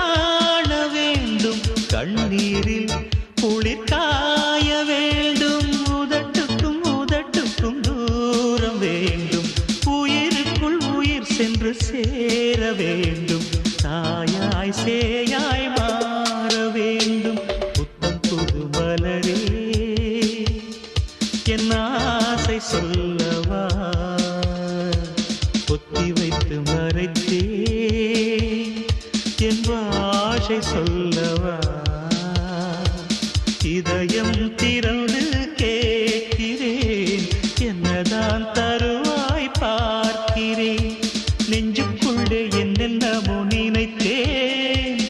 காண வேண்டும் கண்ணீரில் குளிர் காய வேண்டும் உதட்டுக்கும் உதட்டுக்கும் தூரம் வேண்டும் உயிருக்குள் உயிர் சென்று சேர வேண்டும் தாயாய் சேயாய் மாற வேண்டும் புத்தம் புது மலரே என் ஆசை சொல்லவா பொத்தி வைத்து மறைத்தே என் பாஷை சொல்லவா இதயம் திறந்து